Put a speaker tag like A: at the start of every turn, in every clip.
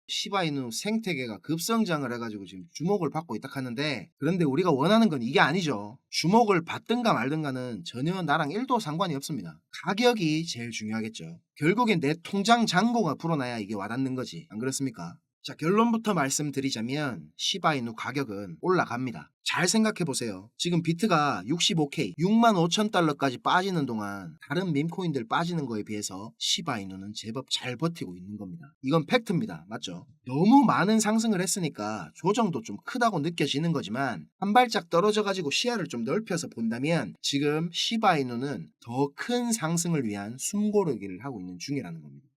A: 시바이누 생태계가 급성장을 해가지고 지금 주목을 받고 있다 하는데, 그런데 우리가 원하는 건 이게 아니죠. 주목을 받든가 말든가는 전혀 나랑 1도 상관이 없습니다. 가격이 제일 중요하겠죠. 결국엔 내 통장 잔고가 불어나야 이게 와닿는 거지, 안 그렇습니까? 자, 결론부터 말씀드리자면 시바이누 가격은 올라갑니다. 잘 생각해보세요. 지금 비트가 65K, 65,000달러까지 빠지는 동안 다른 밈코인들 빠지는 거에 비해서 시바이누는 제법 잘 버티고 있는 겁니다. 이건 팩트입니다. 맞죠? 너무 많은 상승을 했으니까 조정도 좀 크다고 느껴지는 거지만, 한 발짝 떨어져가지고 시야를 좀 넓혀서 본다면 지금 시바이누는 더 큰 상승을 위한 숨고르기를 하고 있는 중이라는 겁니다.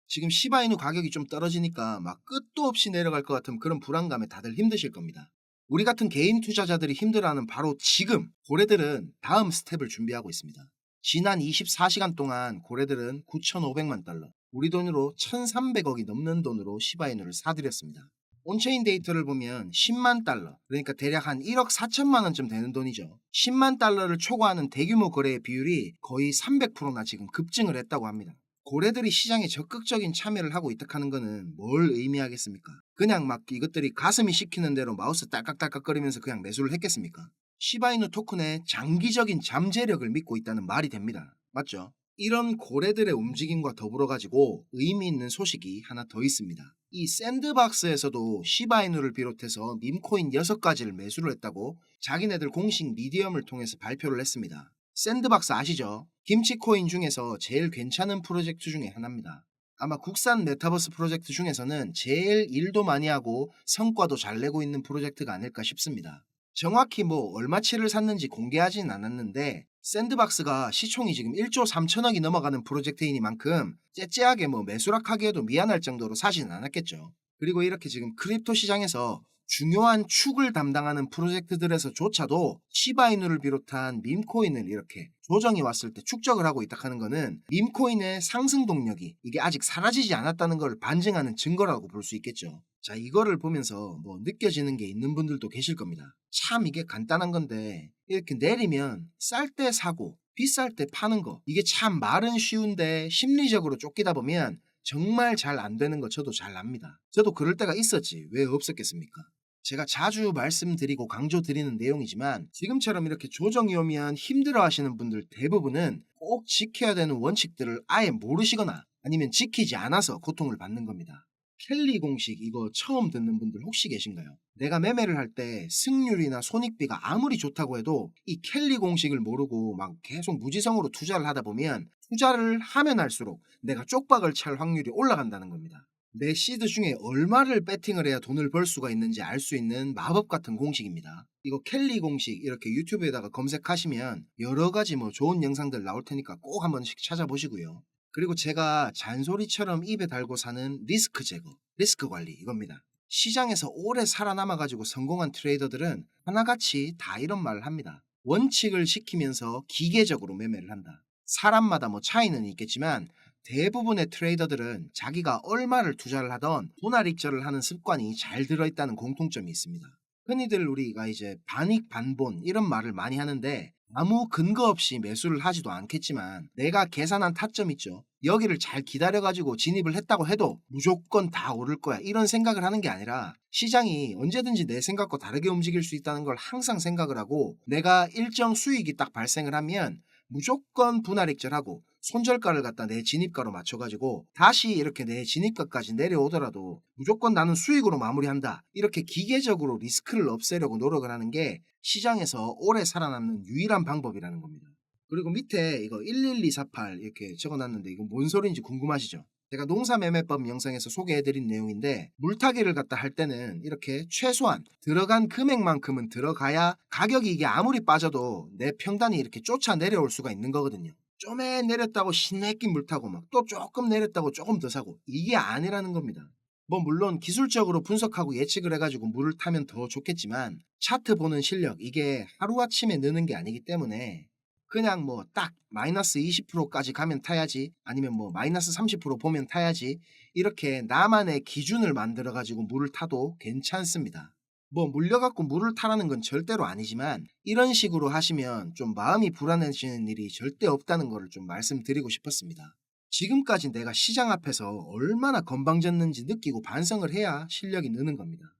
A: 지금 시바이누 가격이 좀 떨어지니까 막 끝도 없이 내려갈 것 같은 그런 불안감에 다들 힘드실 겁니다. 우리 같은 개인 투자자들이 힘들어하는 바로 지금 고래들은 다음 스텝을 준비하고 있습니다. 지난 24시간 동안 고래들은 9,500만 달러, 우리 돈으로 1,300억이 넘는 돈으로 시바이누를 사들였습니다. 온체인 데이터를 보면 10만 달러, 그러니까 대략 한 1억 4천만 원쯤 되는 돈이죠. 10만 달러를 초과하는 대규모 거래의 비율이 거의 300%나 지금 급증을 했다고 합니다. 고래들이 시장에 적극적인 참여를 하고 있다 하는 거는 뭘 의미하겠습니까? 그냥 막 이것들이 가슴이 시키는 대로 마우스 딸깍딸깍거리면서 그냥 매수를 했겠습니까? 시바이누 토큰의 장기적인 잠재력을 믿고 있다는 말이 됩니다. 맞죠? 이런 고래들의 움직임과 더불어 가지고 의미 있는 소식이 하나 더 있습니다. 이 샌드박스에서도 시바이누를 비롯해서 밈코인 6가지를 매수를 했다고 자기네들 공식 미디엄을 통해서 발표를 했습니다. 샌드박스 아시죠? 김치코인 중에서 제일 괜찮은 프로젝트 중에 하나입니다. 아마 국산 메타버스 프로젝트 중에서는 제일 일도 많이 하고 성과도 잘 내고 있는 프로젝트가 아닐까 싶습니다. 정확히 뭐 얼마치를 샀는지 공개하진 않았는데, 샌드박스가 시총이 지금 1조 3천억이 넘어가는 프로젝트이니만큼 째째하게 뭐 매수락하기에도 미안할 정도로 사지는 않았겠죠. 그리고 이렇게 지금 크립토 시장에서 중요한 축을 담당하는 프로젝트들에서조차도 시바이누를 비롯한 밈코인을 이렇게 조정이 왔을 때 축적을 하고 있다 하는 거는 밈코인의 상승 동력이 이게 아직 사라지지 않았다는 걸 반증하는 증거라고 볼 수 있겠죠. 자, 이거를 보면서 뭐 느껴지는 게 있는 분들도 계실 겁니다. 참 이게 간단한 건데, 이렇게 내리면 쌀 때 사고 비쌀 때 파는 거, 이게 참 말은 쉬운데 심리적으로 쫓기다 보면 정말 잘 안 되는 거 저도 잘 압니다. 저도 그럴 때가 있었지 왜 없었겠습니까? 제가 자주 말씀드리고 강조드리는 내용이지만, 지금처럼 이렇게 조정이 오면 힘들어 하시는 분들 대부분은 꼭 지켜야 되는 원칙들을 아예 모르시거나 아니면 지키지 않아서 고통을 받는 겁니다. 켈리 공식 이거 처음 듣는 분들 혹시 계신가요? 내가 매매를 할 때 승률이나 손익비가 아무리 좋다고 해도 이 켈리 공식을 모르고 막 계속 무지성으로 투자를 하다 보면 투자를 하면 할수록 내가 쪽박을 찰 확률이 올라간다는 겁니다. 내 시드 중에 얼마를 배팅을 해야 돈을 벌 수가 있는지 알 수 있는 마법 같은 공식입니다. 이거 켈리 공식 이렇게 유튜브에다가 검색하시면 여러 가지 뭐 좋은 영상들 나올 테니까 꼭 한 번씩 찾아보시고요. 그리고 제가 잔소리처럼 입에 달고 사는 리스크 제거, 리스크 관리 이겁니다. 시장에서 오래 살아남아가지고 성공한 트레이더들은 하나같이 다 이런 말을 합니다. 원칙을 지키면서 기계적으로 매매를 한다. 사람마다 뭐 차이는 있겠지만 대부분의 트레이더들은 자기가 얼마를 투자를 하던 분할익절을 하는 습관이 잘 들어있다는 공통점이 있습니다. 흔히들 우리가 이제 반익 반본 이런 말을 많이 하는데, 아무 근거 없이 매수를 하지도 않겠지만 내가 계산한 타점 있죠. 여기를 잘 기다려가지고 진입을 했다고 해도 무조건 다 오를 거야 이런 생각을 하는 게 아니라, 시장이 언제든지 내 생각과 다르게 움직일 수 있다는 걸 항상 생각을 하고, 내가 일정 수익이 딱 발생을 하면 무조건 분할익절하고 손절가를 갖다 내 진입가로 맞춰가지고 다시 이렇게 내 진입가까지 내려오더라도 무조건 나는 수익으로 마무리한다, 이렇게 기계적으로 리스크를 없애려고 노력을 하는 게 시장에서 오래 살아남는 유일한 방법이라는 겁니다. 그리고 밑에 이거 11248 이렇게 적어놨는데 이거 뭔 소리인지 궁금하시죠? 제가 농사매매법 영상에서 소개해드린 내용인데, 물타기를 갖다 할 때는 이렇게 최소한 들어간 금액만큼은 들어가야 가격이 이게 아무리 빠져도 내 평단이 이렇게 쫓아 내려올 수가 있는 거거든요. 좀에 내렸다고 신내끼 물타고 막 또 조금 내렸다고 조금 더 사고, 이게 아니라는 겁니다. 뭐 물론 기술적으로 분석하고 예측을 해가지고 물을 타면 더 좋겠지만, 차트 보는 실력 이게 하루아침에 느는 게 아니기 때문에 그냥 뭐 딱 마이너스 20%까지 가면 타야지, 아니면 뭐 마이너스 30% 보면 타야지, 이렇게 나만의 기준을 만들어 가지고 물을 타도 괜찮습니다. 뭐 물려갖고 물을 타라는 건 절대로 아니지만 이런 식으로 하시면 좀 마음이 불안해지는 일이 절대 없다는 거를 좀 말씀드리고 싶었습니다. 지금까지 내가 시장 앞에서 얼마나 건방졌는지 느끼고 반성을 해야 실력이 느는 겁니다.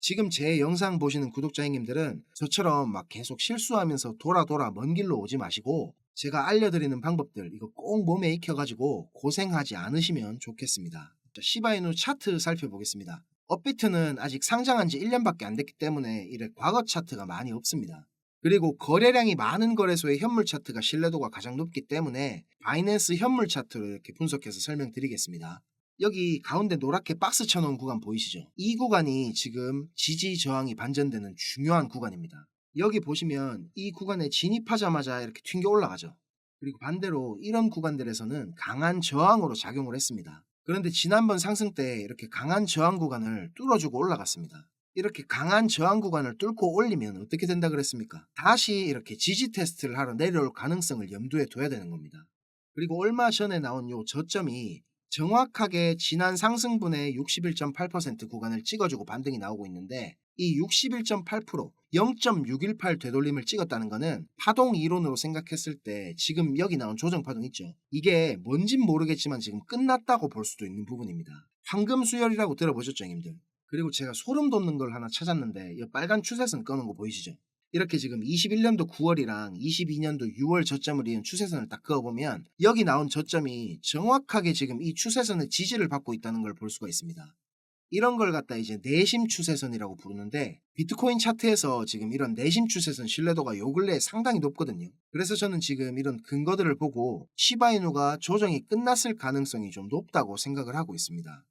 A: 지금 제 영상 보시는 구독자 형님들은 저처럼 막 계속 실수하면서 돌아 먼 길로 오지 마시고 제가 알려드리는 방법들 이거 꼭 몸에 익혀가지고 고생하지 않으시면 좋겠습니다. 자, 시바이누 차트 살펴보겠습니다. 업비트는 아직 상장한 지 1년밖에 안 됐기 때문에 이래 과거 차트가 많이 없습니다. 그리고 거래량이 많은 거래소의 현물 차트가 신뢰도가 가장 높기 때문에 바이낸스 현물 차트로 이렇게 분석해서 설명드리겠습니다. 여기 가운데 노랗게 박스 쳐놓은 구간 보이시죠? 이 구간이 지금 지지 저항이 반전되는 중요한 구간입니다. 여기 보시면 이 구간에 진입하자마자 이렇게 튕겨 올라가죠. 그리고 반대로 이런 구간들에서는 강한 저항으로 작용을 했습니다. 그런데 지난번 상승 때 이렇게 강한 저항 구간을 뚫어주고 올라갔습니다. 이렇게 강한 저항 구간을 뚫고 올리면 어떻게 된다 그랬습니까? 다시 이렇게 지지 테스트를 하러 내려올 가능성을 염두에 둬야 되는 겁니다. 그리고 얼마 전에 나온 요 저점이 정확하게 지난 상승분의 61.8% 구간을 찍어주고 반등이 나오고 있는데 이 61.8% 0.618 되돌림을 찍었다는 거는 파동 이론으로 생각했을 때 지금 여기 나온 조정 파동 있죠. 이게 뭔진 모르겠지만 지금 끝났다고 볼 수도 있는 부분입니다. 황금 수열이라고 들어보셨죠, 형님들? 그리고 제가 소름 돋는 걸 하나 찾았는데 이 빨간 추세선 꺼는 거 보이시죠? 이렇게 지금 21년도 9월이랑 22년도 6월 저점을 이은 추세선을 딱 그어보면 여기 나온 저점이 정확하게 지금 이 추세선의 지지를 받고 있다는 걸 볼 수가 있습니다. 이런 걸 갖다 이제 내심 추세선이라고 부르는데 비트코인 차트에서 지금 이런 내심 추세선 신뢰도가 요 근래에 상당히 높거든요. 그래서 저는 지금 이런 근거들을 보고 시바이누가 조정이 끝났을 가능성이 좀 높다고 생각을 하고 있습니다.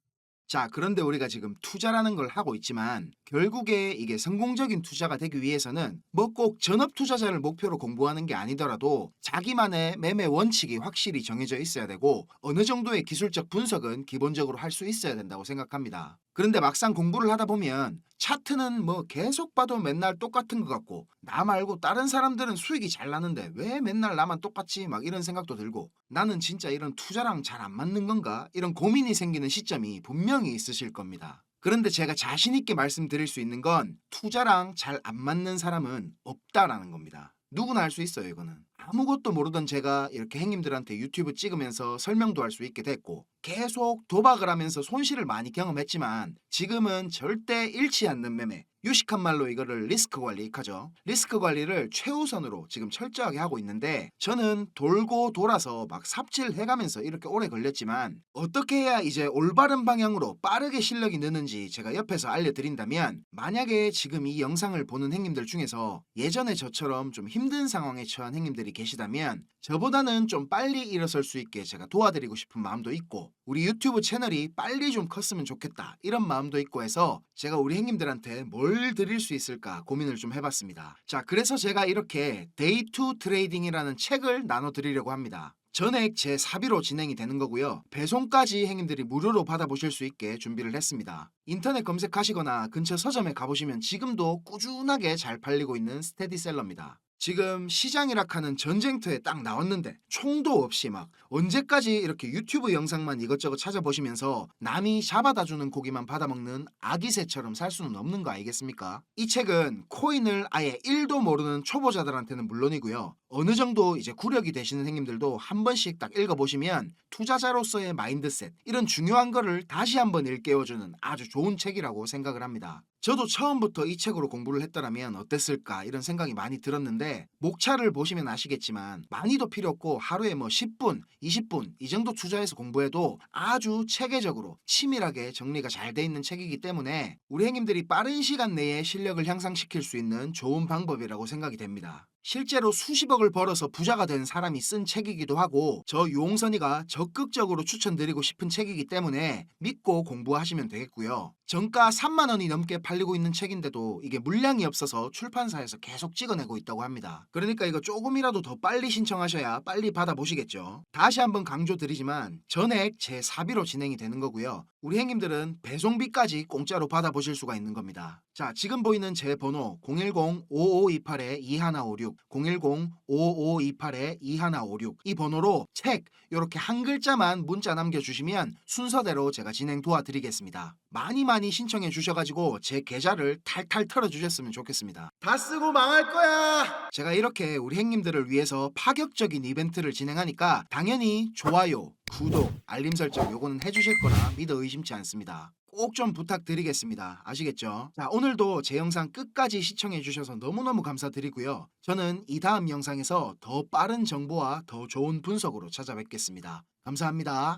A: 자, 그런데 우리가 지금 투자라는 걸 하고 있지만 결국에 이게 성공적인 투자가 되기 위해서는 뭐 꼭 전업 투자자를 목표로 공부하는 게 아니더라도 자기만의 매매 원칙이 확실히 정해져 있어야 되고 어느 정도의 기술적 분석은 기본적으로 할 수 있어야 된다고 생각합니다. 그런데 막상 공부를 하다 보면 차트는 뭐 계속 봐도 맨날 똑같은 것 같고 나 말고 다른 사람들은 수익이 잘 나는데 왜 맨날 나만 똑같지 막 이런 생각도 들고 나는 진짜 이런 투자랑 잘 안 맞는 건가 이런 고민이 생기는 시점이 분명히 있으실 겁니다. 그런데 제가 자신 있게 말씀드릴 수 있는 건 투자랑 잘 안 맞는 사람은 없다라는 겁니다. 누구나 할 수 있어요. 이거는 아무것도 모르던 제가 이렇게 형님들한테 유튜브 찍으면서 설명도 할 수 있게 됐고 계속 도박을 하면서 손실을 많이 경험했지만 지금은 절대 잃지 않는 매매, 유식한 말로 이거를 리스크 관리 하죠. 리스크 관리를 최우선으로 지금 철저하게 하고 있는데 저는 돌고 돌아서 막 삽질해가면서 이렇게 오래 걸렸지만 어떻게 해야 이제 올바른 방향으로 빠르게 실력이 느는지 제가 옆에서 알려드린다면 만약에 지금 이 영상을 보는 형님들 중에서 예전에 저처럼 좀 힘든 상황에 처한 형님들이 계시다면 저보다는 좀 빨리 일어설 수 있게 제가 도와드리고 싶은 마음도 있고 우리 유튜브 채널이 빨리 좀 컸으면 좋겠다 이런 마음도 있고 해서 제가 우리 형님들한테 뭘 드릴 수 있을까 고민을 좀 해봤습니다. 자, 그래서 제가 이렇게 데이 투 트레이딩이라는 책을 나눠드리려고 합니다. 전액 제 사비로 진행이 되는 거고요. 배송까지 형님들이 무료로 받아보실 수 있게 준비를 했습니다. 인터넷 검색하시거나 근처 서점에 가보시면 지금도 꾸준하게 잘 팔리고 있는 스테디셀러입니다. 지금 시장이라카는 전쟁터에 딱 나왔는데 총도 없이 막 언제까지 이렇게 유튜브 영상만 이것저것 찾아보시면서 남이 잡아다 주는 고기만 받아먹는 아기새처럼 살 수는 없는 거 아니겠습니까? 이 책은 코인을 아예 1도 모르는 초보자들한테는 물론이고요. 어느 정도 이제 구력이 되시는 형님들도 한 번씩 딱 읽어보시면 투자자로서의 마인드셋 이런 중요한 거를 다시 한번 일깨워주는 아주 좋은 책이라고 생각을 합니다. 저도 처음부터 이 책으로 공부를 했더라면 어땠을까 이런 생각이 많이 들었는데 목차를 보시면 아시겠지만 많이도 필요 없고 하루에 뭐 10분, 20분 이 정도 투자해서 공부해도 아주 체계적으로 치밀하게 정리가 잘 돼 있는 책이기 때문에 우리 형님들이 빠른 시간 내에 실력을 향상시킬 수 있는 좋은 방법이라고 생각이 됩니다. 실제로 수십억을 벌어서 부자가 된 사람이 쓴 책이기도 하고 저 유홍선이가 적극적으로 추천드리고 싶은 책이기 때문에 믿고 공부하시면 되겠고요. 정가 3만 원이 넘게 팔리고 있는 책인데도 이게 물량이 없어서 출판사에서 계속 찍어내고 있다고 합니다. 그러니까 이거 조금이라도 더 빨리 신청하셔야 빨리 받아보시겠죠. 다시 한번 강조드리지만 전액 제 사비로 진행이 되는 거고요. 우리 형님들은 배송비까지 공짜로 받아보실 수가 있는 겁니다. 자, 지금 보이는 제 번호 010-5528-2156 010-5528-2156 이 번호로 책 이렇게 한 글자만 문자 남겨주시면 순서대로 제가 진행 도와드리겠습니다. 많이 많이 신청해 주셔가지고 제 계좌를 탈탈 털어주셨으면 좋겠습니다. 다 쓰고 망할 거야. 제가 이렇게 우리 행님들을 위해서 파격적인 이벤트를 진행하니까 당연히 좋아요, 구독, 알림 설정 요거는 해주실 거라 믿어 의심치 않습니다. 꼭 좀 부탁드리겠습니다. 아시겠죠? 자, 오늘도 제 영상 끝까지 시청해 주셔서 너무너무 감사드리고요. 저는 이 다음 영상에서 더 빠른 정보와 더 좋은 분석으로 찾아뵙겠습니다. 감사합니다.